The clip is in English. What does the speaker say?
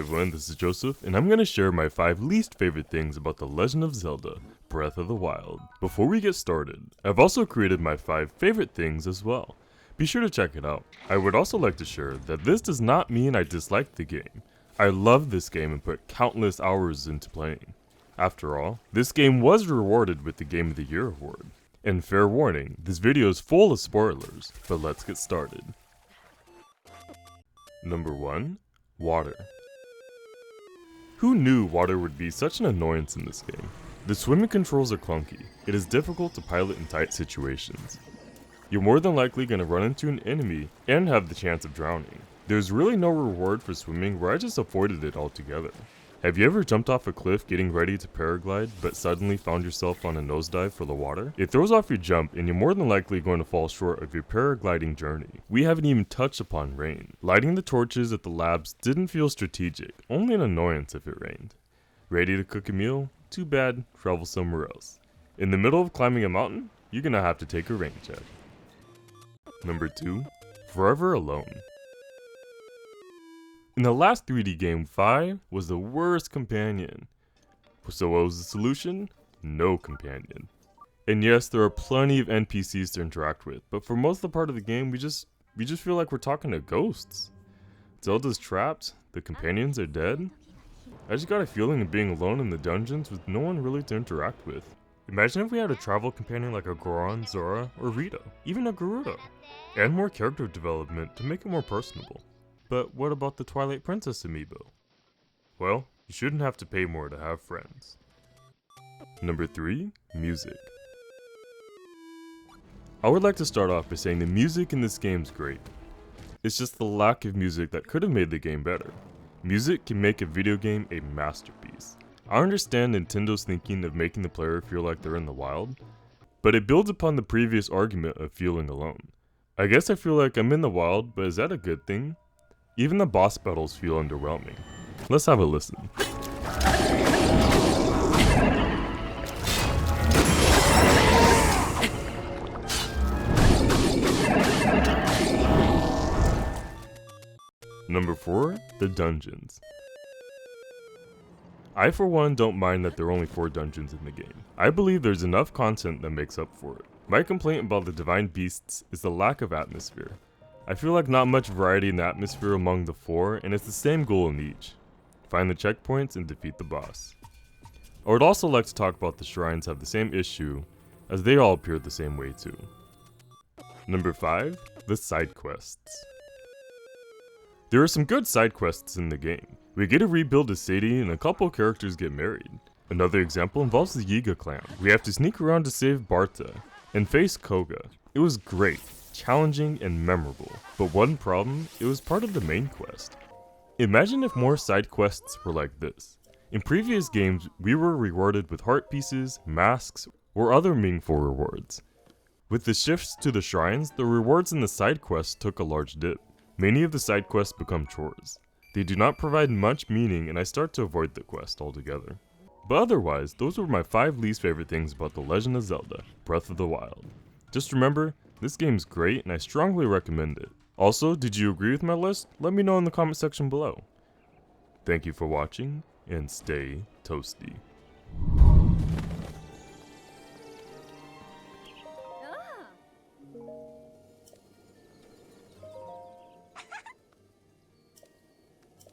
everyone, this is Joseph, and I'm going to share my 5 least favorite things about The Legend of Zelda, Breath of the Wild. Before we get started, I've also created my 5 favorite things as well. Be sure to check it out. I would also like to share that this does not mean I dislike the game. I love this game and put countless hours into playing. After all, this game was rewarded with the Game of the Year award. And fair warning, this video is full of spoilers, but let's get started. Number 1. Water. Who knew water would be such an annoyance in this game? The swimming controls are clunky. It is difficult to pilot in tight situations. You're more than likely going to run into an enemy and have the chance of drowning. There's really no reward for swimming where I just avoided it altogether. Have you ever jumped off a cliff getting ready to paraglide, but suddenly found yourself on a nosedive for the water? It throws off your jump, and you're more than likely going to fall short of your paragliding journey. We haven't even touched upon rain. Lighting the torches at the labs didn't feel strategic, only an annoyance if it rained. Ready to cook a meal? Too bad, travel somewhere else. In the middle of climbing a mountain? You're gonna have to take a rain check. Number 2. Forever Alone. In the last 3D game, Fi was the worst companion. So what was the solution? No companion. And yes, there are plenty of NPCs to interact with, but for most of the part of the game, we just feel like we're talking to ghosts. Zelda's trapped, the companions are dead. I just got a feeling of being alone in the dungeons with no one really to interact with. Imagine if we had a travel companion like a Goron, Zora, or Rita, even a Gerudo, and more character development to make it more personable. But what about the Twilight Princess amiibo? Well, you shouldn't have to pay more to have friends. Number 3. Music. I would like to start off by saying the music in this game is great. It's just the lack of music that could have made the game better. Music can make a video game a masterpiece. I understand Nintendo's thinking of making the player feel like they're in the wild, but it builds upon the previous argument of feeling alone. I guess I feel like I'm in the wild, but is that a good thing? Even the boss battles feel underwhelming. Let's have a listen. Number 4. The dungeons. I for one don't mind that there are only 4 dungeons in the game. I believe there's enough content that makes up for it. My complaint about the Divine Beasts is the lack of atmosphere. I feel like not much variety in the atmosphere among the 4, and it's the same goal in each. Find the checkpoints and defeat the boss. I would also like to talk about the shrines have the same issue, as they all appear the same way too. Number 5. The side quests. There are some good side quests in the game. We get to rebuild a city and a couple characters get married. Another example involves the Yiga clan. We have to sneak around to save Barta and face Koga. It was great, challenging, and memorable. But one problem, it was part of the main quest. Imagine if more side quests were like this. In previous games, we were rewarded with heart pieces, masks, or other meaningful rewards. With the shifts to the shrines, the rewards in the side quests took a large dip. Many of the side quests become chores. They do not provide much meaning, and I start to avoid the quest altogether. But otherwise, those were my 5 least favorite things about The Legend of Zelda, Breath of the Wild. Just remember, this game's great and I strongly recommend it. Also, did you agree with my list? Let me know in the comment section below. Thank you for watching, and stay toasty.